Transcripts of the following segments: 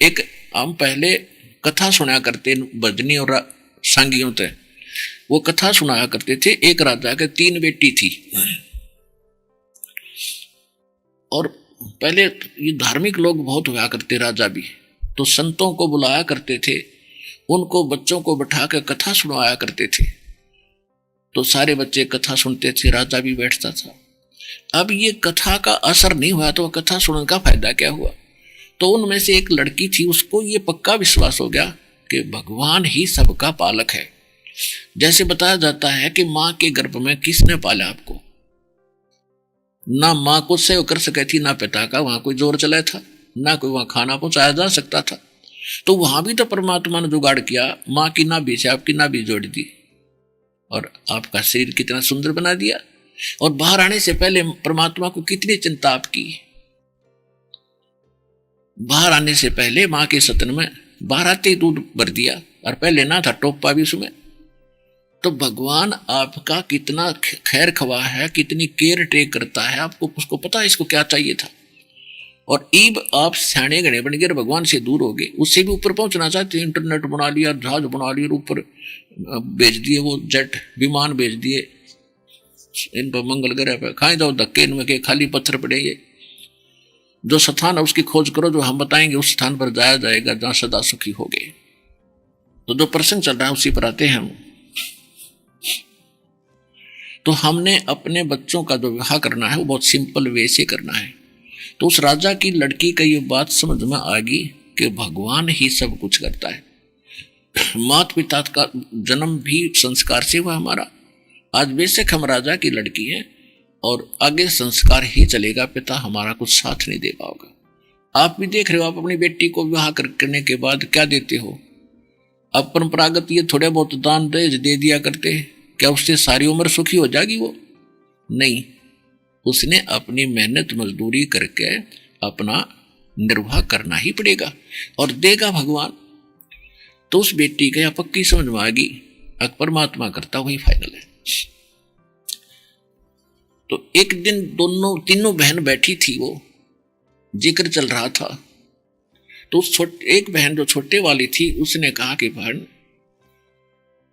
एक हम पहले कथा सुना करते भजनी और सांगियों थे, वो कथा सुनाया करते थे। एक राजा के 3 बेटी थी, और पहले ये धार्मिक लोग बहुत हुआ करते राजा भी, तो संतों को बुलाया करते थे, उनको बच्चों को बैठा कर कथा सुनाया करते थे। तो सारे बच्चे कथा सुनते थे, राजा भी बैठता था। अब ये कथा का असर नहीं हुआ तो कथा सुनने का फायदा क्या हुआ। तो उनमें से एक लड़की थी, उसको ये पक्का विश्वास हो गया कि भगवान ही सबका पालक है। जैसे बताया जाता है कि मां के गर्भ में किसने पाला आपको, ना मां को सेव कर सके थी, ना पिता का वहां कोई जोर चला था, ना कोई वहां खाना पहुंचाया जा सकता था। तो वहां भी तो परमात्मा ने जुगाड़ किया, मां की नाभि से आपकी नाभि जोड़ दी और आपका शरीर कितना सुंदर बना दिया। और बाहर आने से पहले परमात्मा को कितनी चिंता आपकी, बाहर आने से पहले मां के सतन में बाहर आते ही दूध भर दिया, और पहले ना था टोपा भी उसमें। तो भगवान आपका कितना खैर खवा है, कितनी केयर टेक करता है, आपको उसको पता है इसको क्या चाहिए था। और ईब आप सियाने गणे बन गए, भगवान से दूर हो गए। उससे भी ऊपर पहुंचना चाहते, इंटरनेट बना लिया, जहाज बना लिया, ऊपर भेज दिए, वो जेट विमान भेज दिए इन पर, मंगल ग्रह पर खाए जाओ धक्के, इनमें के खाली पत्थर पड़े। ये जो स्थान है उसकी खोज करो, जो हम बताएंगे उस स्थान पर जाया जाएगा जहां सदा सुखी हो गए। तो जो प्रसंग चल रहा है उसी पर आते हैं हम। तो हमने अपने बच्चों का जो विवाह करना है वो बहुत सिंपल वे से करना है। तो उस राजा की लड़की का ये बात समझ में आ गई कि भगवान ही सब कुछ करता है। माता पिता का जन्म भी संस्कार से हुआ हमारा। आज बेशक हम राजा की लड़की हैं और आगे संस्कार ही चलेगा, पिता हमारा कुछ साथ नहीं दे पाओगा। आप भी देख रहे हो, आप अपनी बेटी को विवाह करने के बाद क्या देते हो। अब परंपरागत ये थोड़े बहुत दान दहेज दे दिया करते हैं, क्या उससे सारी उम्र सुखी हो जाएगी वो? नहीं, उसने अपनी मेहनत मजदूरी करके अपना निर्वाह करना ही पड़ेगा और देगा भगवान। तो उस बेटी का पक्की समझ में आ गई, परमात्मा करता वही फाइनल है। तो एक दिन तीनों बहन बैठी थी, वो जिक्र चल रहा था। तो उस एक बहन जो छोटे वाली थी उसने कहा कि बहन,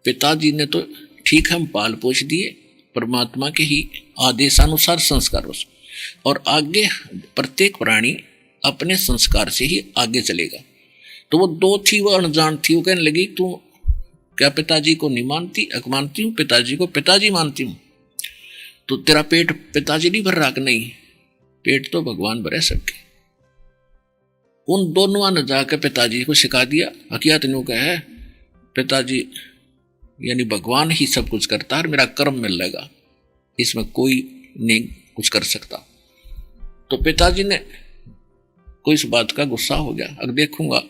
पिताजी ने तो ठीक हम पाल पोष दिए, परमात्मा के ही आदेशानुसार संस्कार हो, और आगे प्रत्येक प्राणी अपने संस्कार से ही आगे चलेगा। तो वो 2 थी, वो अनजान थी। वो कहने लगी, तू क्या पिताजी को नहीं मानती? मानती हूँ, पिताजी को पिताजी मानती हूँ। तो तेरा पेट पिताजी नहीं भर रहा? नहीं, पेट तो भगवान भरे सबके। उन दोनों ने जाकर पिताजी को सिखा दिया, हकीकत न्यू का है, पिताजी यानी भगवान ही सब कुछ करता है, मेरा कर्म मिल लेगा, इसमें कोई नहीं कुछ कर सकता। तो पिताजी ने कोई इस बात का गुस्सा हो गया, अब देखूंगा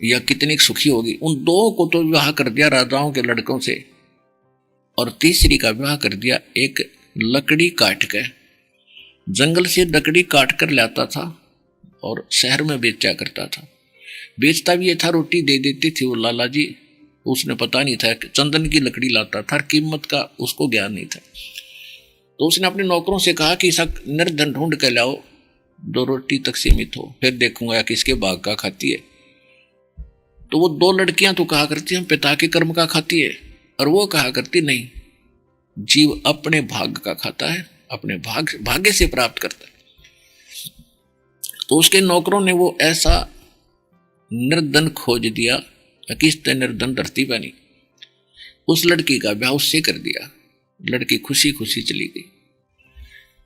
या कितनी सुखी होगी। उन 2 को तो विवाह कर दिया राजाओं के लड़कों से, और तीसरी का विवाह कर दिया एक लकड़ी काट के, जंगल से लकड़ी काट कर लाता था और शहर में बेचा करता था। बेचता भी ये था, रोटी दे देती थी वो लाला जी, उसने पता नहीं था, चंदन की लकड़ी लाता था, कीमत का उसको ज्ञान नहीं था। तो उसने अपने नौकरों से कहा कि ऐसा निर्धन ढूंढ के लाओ जो रोटी तक सीमित हो, फिर देखूंगा किसके भाग का खाती है। तो वो 2 लड़कियां तो कहा करती हम पिता के कर्म का खाती है, और वो कहा करती नहीं, जीव अपने भाग का खाता है, अपने भाग्य से प्राप्त करता है। तो उसके नौकरों ने वो ऐसा निर्धन खोज दिया, किस्त निर्धन धरती बनी। उस लड़की का ब्याह उससे कर दिया, लड़की खुशी खुशी चली गई।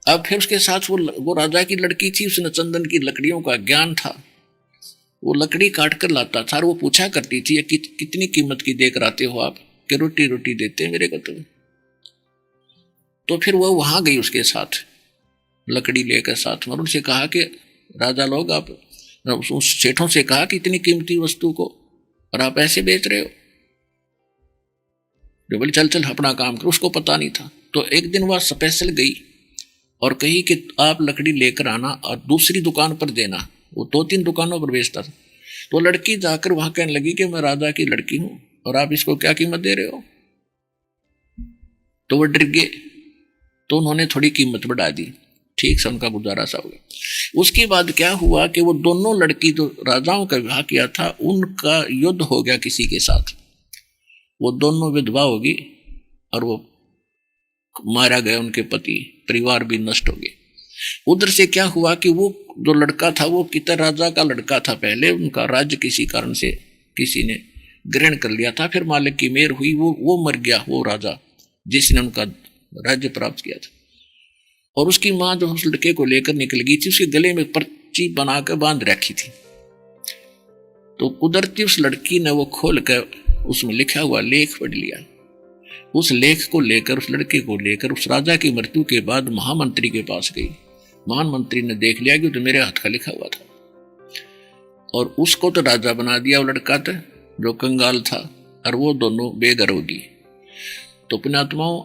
अब फिर उसके साथ वो राजा की लड़की थी, उसने चंदन की लकड़ियों का ज्ञान था, वो लकड़ी काट कर लाता था, और वो पूछा करती थी कितनी कीमत की देकर आते हो आप, कि रोटी रोटी देते हैं मेरे को तो फिर वो वहां गई उसके साथ लकड़ी लेकर साथ में, और उनसे कहा कि राजा लोग, आप उस सेठों से कहा कि इतनी कीमती वस्तु को और आप ऐसे बेच रहे हो। जो बोले चल चल अपना काम कर, उसको पता नहीं था। तो एक दिन वह स्पेशल गई और कही कि आप लकड़ी लेकर आना और दूसरी दुकान पर देना। वो 2-3 दुकानों पर बेचता था। तो लड़की जाकर वहां कहने लगी कि मैं राजा की लड़की हूं और आप इसको क्या कीमत दे रहे हो। तो वो डर गए, तो उन्होंने थोड़ी कीमत बढ़ा दी। ठीक से उनका गुजारा सा हो गया। उसके बाद क्या हुआ कि वो दोनों लड़की जो राजाओं का विवाह किया था उनका युद्ध हो गया किसी के साथ, वो दोनों विधवा होगी और वो मारा गया, उनके पति परिवार भी नष्ट हो गए। उधर से क्या हुआ कि वो जो लड़का था वो कितर राजा का लड़का था, पहले उनका राज्य किसी कारण से किसी ने ग्रहण कर लिया था, फिर मालिक की मेहर हुई वो मर गया, वो राजा जिसने उनका राज्य प्राप्त किया था। और उसकी माँ जो उस लड़के को लेकर निकल गई थी, उसके गले में पर्ची बनाकर बांध रखी थी। तो कुदरती उस लड़की ने वो खोल कर उसमें लिखा हुआ लेख पढ़ लिया। उस लेख को लेकर, उस लड़के को लेकर उस राजा की मृत्यु के बाद महामंत्री के पास गई। महामंत्री ने देख लिया कि तो मेरे हाथ का लिखा हुआ था, और उसको तो राजा बना दिया, वो लड़का था जो कंगाल था, और वो दोनों बेघर होगी। तो पुण्यात्माओं,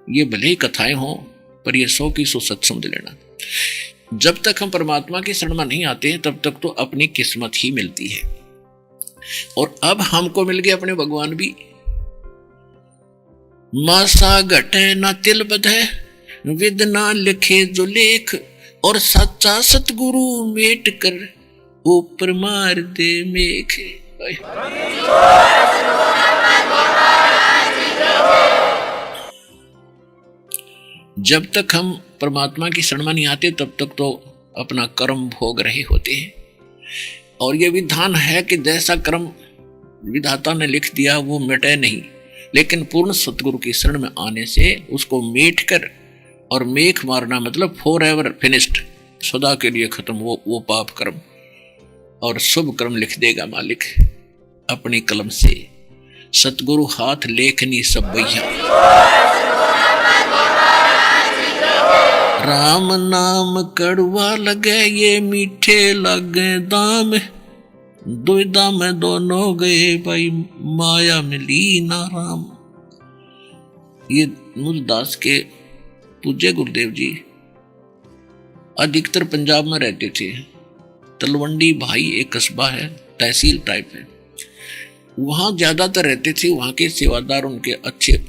ये भले ही कथाएं हों पर ये 100 सच समझ लेना। जब तक हम परमात्मा की शरण में नहीं आते हैं तब तक तो अपनी किस्मत ही मिलती है। और अब हमको मिल गए अपने भगवान भी। मासा घटे ना तिल बधे, विद ना लिखे जो लेख, और सच्चा सतगुरु मेट कर ऊपर मार दे मेघ। जब तक हम परमात्मा की शरण में नहीं आते तब तक तो अपना कर्म भोग रहे होते हैं। और यह विधान है कि जैसा कर्म विधाता ने लिख दिया वो मिटे नहीं, लेकिन पूर्ण सतगुरु की शरण में आने से उसको मेट कर, और मेघ मारना मतलब फॉर एवर फिनिश्ड, सदा के लिए खत्म वो पाप कर्म, और शुभ कर्म लिख देगा मालिक अपनी कलम से। सतगुरु हाथ लेखनी सब भैया। राम नाम कड़वा लगे ये मीठे लगे दाम, दुविधा में दोनों गए भाई माया मिली ना राम। ये मुरदास के पूज्य गुरुदेव जी अधिकतर पंजाब में रहते थे। तलवंडी भाई एक कस्बा है, तहसील टाइप है, वहां ज्यादातर रहते थे। वहां के सेवादार उनके अच्छे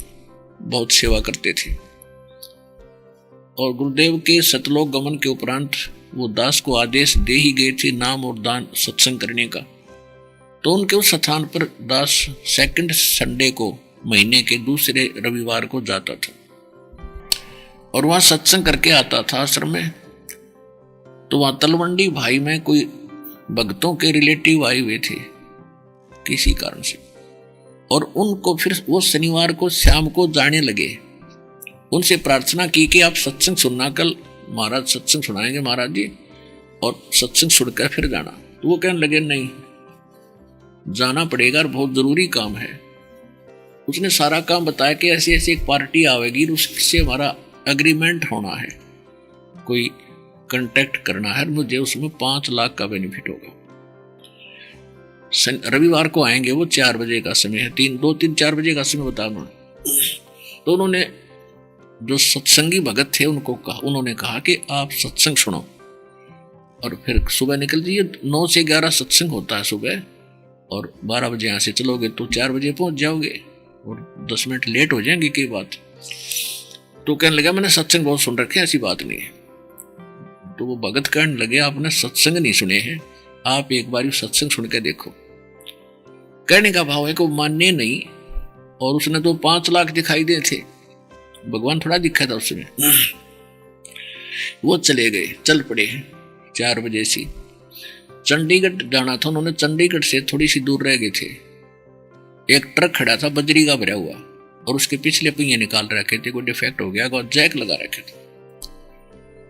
बहुत सेवा करते थे। और गुरुदेव के सतलोक गमन के उपरांत वो दास को आदेश दे ही गए थे नाम और दान सत्संग करने का। तो उनके उस स्थान पर दास सेकंड संडे को महीने के दूसरे रविवार को जाता था और वहां सत्संग करके आता था आश्रम में। तो वहां तलवंडी भाई में कोई भक्तों के रिलेटिव आए हुए थे किसी कारण से, और उनको फिर वो शनिवार को शाम को जाने लगे। उनसे प्रार्थना की कि आप सत्संग सुनना, कल महाराज सत्संग सुनाएंगे महाराज जी, और सत्संग सुनकर फिर जाना। तो वो कहने लगे नहीं, जाना पड़ेगा, बहुत जरूरी काम है। उसने सारा काम बताया कि ऐसी ऐसी एक पार्टी आवेगी, उससे हमारा एग्रीमेंट होना है, कोई कांटेक्ट करना है, मुझे उसमें 5 लाख का बेनिफिट होगा। रविवार को आएंगे, वो 4 बजे का समय है, 2-3-4 बजे का समय बताना। तो उन्होंने जो सत्संगी भगत थे उन्होंने कहा कि आप सत्संग सुनो और फिर सुबह निकल जाइए। 9 से 11 सत्संग होता है सुबह, और 12 बजे यहाँ से चलोगे तो 4 बजे पहुंच जाओगे, और 10 मिनट लेट हो जाएंगे की बात। तो कहने लगा मैंने सत्संग बहुत सुन रखे, ऐसी बात नहीं है। तो वो भगत कहने लगे आपने सत्संग नहीं सुने हैं, आप एक बार सत्संग सुन के देखो। कहने का भाव है कि वो मानने नहीं, और उसने तो 5 लाख दिखाई दे थे, भगवान थोड़ा दिखा था उसमें। वो चले गए, चल पड़े 4 बजे से। चंडीगढ़ जाना था, उन्होंने चंडीगढ़ से थोड़ी सी दूर रह गए थे। एक ट्रक खड़ा था बजरी का भरा हुआ, और उसके पिछले पहिए निकाल रखे थे, कोई डिफेक्ट हो गया, और जैक लगा रखे थे।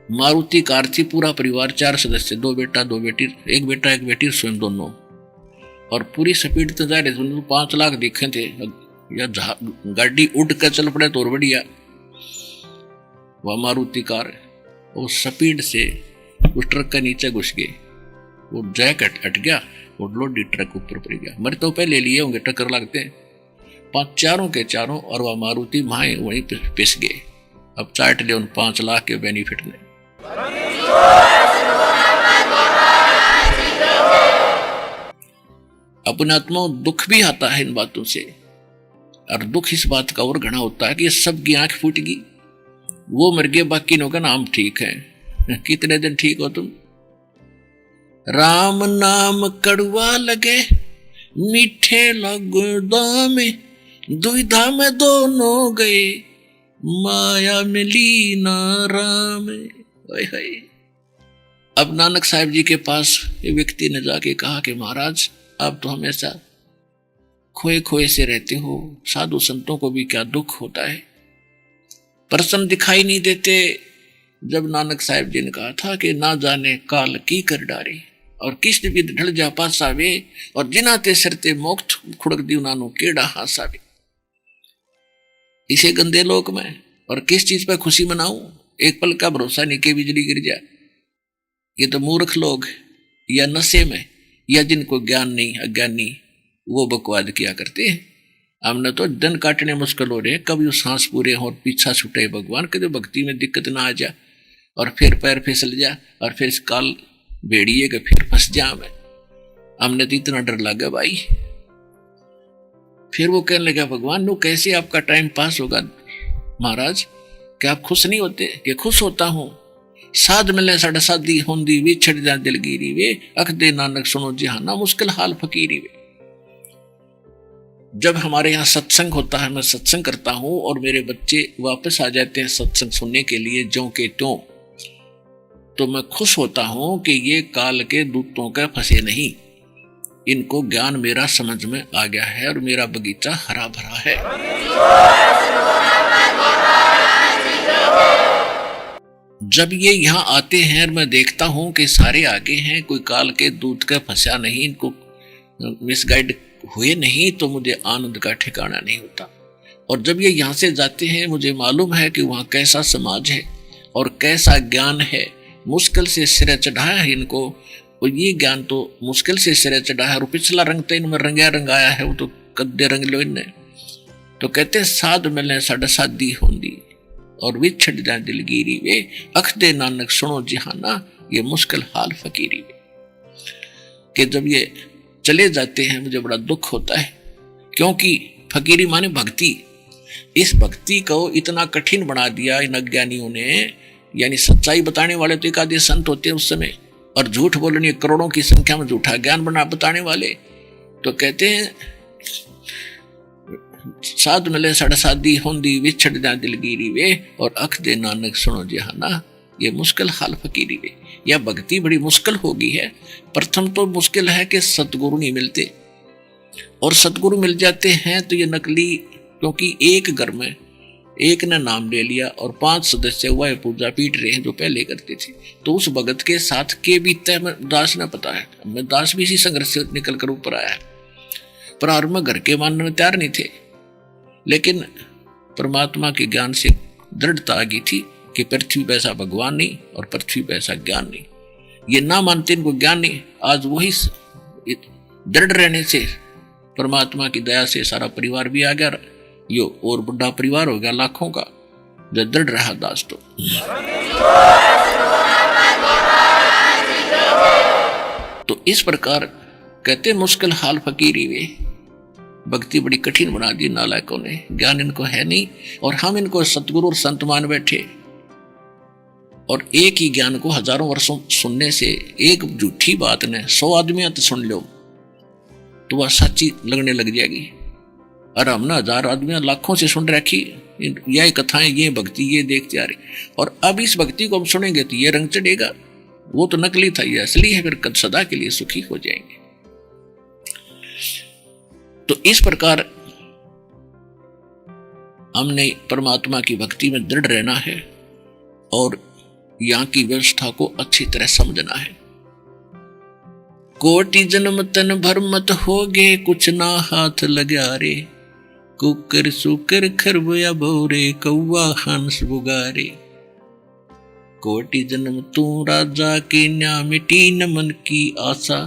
मारुति कार थी, पूरा परिवार 4 सदस्य, 2 बेटा 2 बेटी, 1 बेटा 1 बेटी, स्वयं दोनों, और पूरी स्पीड से जा रहे थे। 5 लाख दिखे थे, या गाड़ी उड़ कर चल पड़े तो और बढ़िया। वह मारुति कार वो स्पीड से उस ट्रक के नीचे घुस गए, वो जैक हट गया, वो लोडी ट्रक ऊपर पड़ गया। मर तो पहले लिए होंगे, टक्कर लगते हैं 5 चारों के चारों, और वह मारुति माए वहीं पिस गए। अब चाट ले उन 5 लाख के बेनिफिट ने। अपने आत्मा दुख भी आता है इन बातों से, और दुख इस बात का और घना होता है कि सब की आंख फूट गई, वो मर गए, बाकी लोगों का नाम ठीक है। कितने दिन ठीक हो तुम? राम नाम कड़वा लगे मीठे लगो दामे, दुविधा में दोनों गए माया मिली ना राम। अब नानक साहब जी के पास एक व्यक्ति ने जाके कहा कि महाराज आप तो हमेशा खोए खोए से रहते हो, साधु संतों को भी क्या दुख होता है, प्रसन्न दिखाई नहीं देते। जब नानक साहब जी ने कहा था कि ना जाने काल की कर डारे और किस विध ढल जा पासावे और जिनाते सरते मोक्ष खुड़क दी उन्होंने केड़ा हासावे। इसे गंदे लोक में और किस चीज पर खुशी मनाऊं, एक पल का भरोसा नहीं कि बिजली गिर जाए। ये तो मूर्ख लोग या नशे में या जिनको ज्ञान नहीं, अज्ञानी, वो बकवाद किया करते हैं। हमने तो दिन काटने मुश्किल हो रहे, कभी सांस पूरे हो और पीछा छूटे भगवान के, तो भक्ति में दिक्कत ना आ जा और फिर पैर फिसल जा और फिर इस काल भेड़िए के फिर फंस जा। मैं हमने तो इतना डर लगा भाई। फिर वो कहने लगा भगवान नो कैसे आपका टाइम पास होगा महाराज, क्या आप खुश नहीं होते? कि खुश होता हूं, साध मिले साढ़े सादी होंदी वे छड़ जा दिलगिरी वे अख दे नानक सुनो जिहाना मुश्किल हाल फकीरी वे। जब हमारे यहाँ सत्संग होता है, मैं सत्संग करता हूं और मेरे बच्चे वापस आ जाते हैं सत्संग सुनने के लिए ज्यों के त्यों, तो मैं खुश होता हूं कि ये काल के दूतों के फंसे नहीं, इनको ज्ञान मेरा समझ में आ गया है और मेरा बगीचा हरा भरा है। जब ये यहाँ आते हैं और मैं देखता हूं कि सारे आगे हैं, कोई काल के दूत का फंसा नहीं, इनको मिसगाइड हुए नहीं, तो मुझे आनंद का ठिकाना नहीं होता। और जब ये यहाँ से जाते हैं मुझे मालूम है कि वहाँ कैसा समाज है और कैसा ज्ञान है, मुश्किल से सिरे चढ़ाया है इनको, और ये ज्ञान तो मुश्किल से सिरे चढ़ा है और पिछला रंग तो इनमें रंगया रंगाया है, वो तो कद्दे रंग लो इनने। तो कहते हैं साध मिले साढ़े सादी होंदी और विछड़ जाए दिलगिरी वे अख दे नानक सुनो जिहाना ये मुश्किल हाल फकीरी वे। कि जब ये चले जाते हैं मुझे बड़ा दुख होता है, क्योंकि फकीरी माने भक्ति, इस भक्ति को इतना कठिन बना दिया इन अज्ञानियों ने। यानी सच्चाई बताने वाले तो एक आधे संत होते हैं उस समय, और झूठ बोलने करोड़ों की संख्या में झूठा ज्ञान बना बताने वाले। तो कहते हैं साध मिले साढ़े सादी होंदी विछड़ जा दिलगिरी वे और अख दे नानक सुनो जिहाना ये मुश्किल हाल फकीरी वे। यह भक्ति बड़ी मुश्किल हो गई है। प्रथम तो मुश्किल है कि सतगुरु नहीं मिलते, और सतगुरु मिल जाते हैं तो ये नकली, क्योंकि एक घर में एक ने नाम ले लिया और 5 सदस्य वह पूजा पीट रहे हैं जो पहले करते थे, तो उस भगत के साथ के बीतता है दास ने पता है। मैं दास भी इसी संघर्ष से निकल कर ऊपर आया है। प्रारंभ में घर के मानने में तैयार नहीं थे, लेकिन परमात्मा के ज्ञान से दृढ़ता आ गई थी कि पृथ्वी पे ऐसा भगवान नहीं और पृथ्वी पे ऐसा ज्ञान नहीं। ये ना मानते इनको ज्ञान नहीं। आज वही दृढ़ रहने से परमात्मा की दया से सारा परिवार भी आ गया, यो और बड़ा परिवार हो गया लाखों का, जो दृढ़ रहा दास। तो इस प्रकार कहते मुश्किल हाल फकीरी वे, भक्ति बड़ी कठिन बना दी नालायकों ने, ज्ञान इनको है नहीं और हम इनको सतगुरु और संत मान बैठे। और एक ही ज्ञान को हजारों वर्षों सुनने से एक झूठी बात ने 100 आदमियां तो सुन लो तो वह सच्ची लगने लग जाएगी। और हमने 1000 आदमियां लाखों से सुन रखी यह कथाएं, ये भक्ति, ये देखते आ रही, और अब इस भक्ति को हम सुनेंगे तो ये रंग चढ़ेगा, वो तो नकली था, ये असली है, फिर सदा के लिए सुखी हो जाएंगे। तो इस प्रकार हमने परमात्मा की भक्ति में दृढ़ रहना है और यहां की व्यवस्था को अच्छी तरह समझना है। कोटि जन्म तन भर मत होगे कुछ ना हाथ लगा रे, कुकर सुकर खरबया भोरे कौवा हंस बुगारे। कोटि जन्म तू राजा के न्या मिटी न मन की आशा,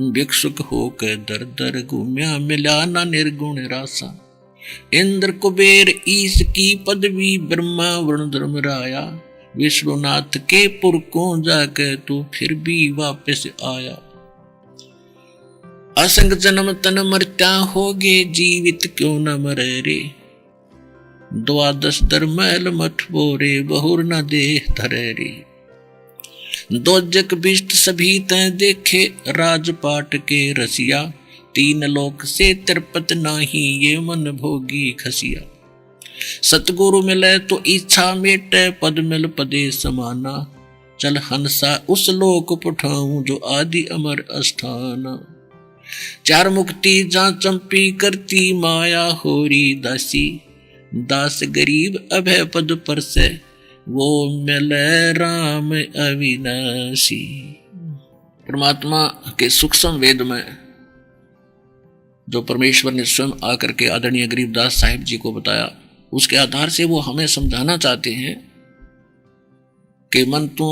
भिक्षुक होकर दर दर घूम्या मिला ना निर्गुण रासा। इंद्र कुबेर ईश की पदवी ब्रह्मा वरुण धर्म राया, विश्वनाथ के पुरकों जाकर तू फिर भी वापस आया। असंग जन्म तन मरता होगे जीवित क्यों न मरे रे, 12 दरमैल मठ बोरे बहुर न देह धरे रे। दोजक बिष्ट सभी तय देखे राजपाट के रसिया, तीन लोक से तिरपत नाही ये मन भोगी खसिया। सतगुरु मिले तो इच्छा मेटे पद मिल पदे समाना, चल हंसा उस लोक पठाऊं जो आदि अमर अस्थाना। चार मुक्ति जा चंपी करती माया होरी दासी, दास गरीब अभय पद पर से वो मिले राम अविनाशी। परमात्मा के सूक्ष्म वेद में जो परमेश्वर ने स्वयं आकर के आदरणीय गरीबदास साहिब जी को बताया, उसके आधार से वो हमें समझाना चाहते हैं कि मन तू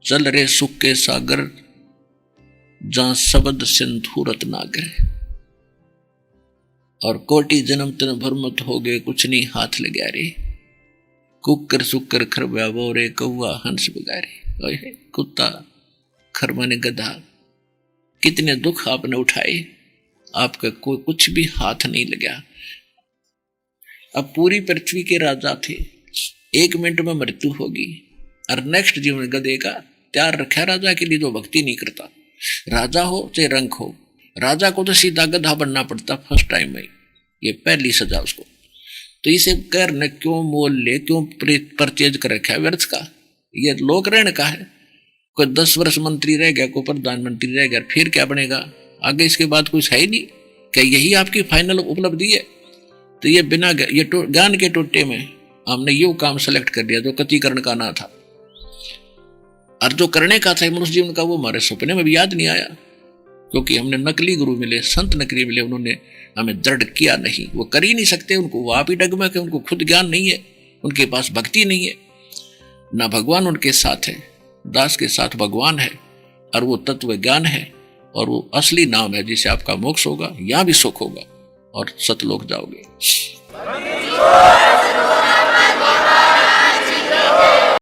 चल रे सुख के सागर, जहां शब्द सिंधु रत्नागर, और कोटि जन्म तन भरमत हो गए कुछ नहीं हाथ लगा रे, कुकर सुकर खरब्या बोरे कौवा हंस बगारे। कुत्ता खरमाने गधा, कितने दुख आपने उठाए, आपका कोई कुछ भी हाथ नहीं लगा। अब पूरी पृथ्वी के राजा थे, 1 मिनट में मृत्यु होगी और नेक्स्ट जीवन गधे का तैयार रखा राजा के लिए जो भक्ति नहीं करता। राजा हो चाहे रंक हो, राजा को तो सीधा गधा बनना पड़ता फर्स्ट टाइम में, ये पहली सजा उसको। तो इसे कर न क्यों मोल ले, क्यों परचेज कर रखा है व्यर्थ का, ये लोक ऋण का है। कोई 10 वर्ष मंत्री रह गया, कोई प्रधानमंत्री रह गया, फिर क्या बनेगा आगे, इसके बाद कुछ है ही नहीं। क्या यही आपकी फाइनल उपलब्धि है? तो ये बिना ये ज्ञान के टोटे में हमने ये काम सेलेक्ट कर दिया जो कतिकरण का ना था, और जो करने का था मनुष्य जीवन का वो हमारे सपने में भी याद नहीं आया, क्योंकि हमने नकली गुरु मिले, संत नकली मिले, उन्होंने हमें दृढ़ किया नहीं। वो कर ही नहीं सकते, उनको वो आप ही डगमग है, उनको खुद ज्ञान नहीं है, उनके पास भक्ति नहीं है, ना भगवान उनके साथ है। दास के साथ भगवान है और वो तत्व ज्ञान है, और वो असली नाम है जिसे आपका मोक्ष होगा, यहां भी सुख होगा और सतलोक जाओगे।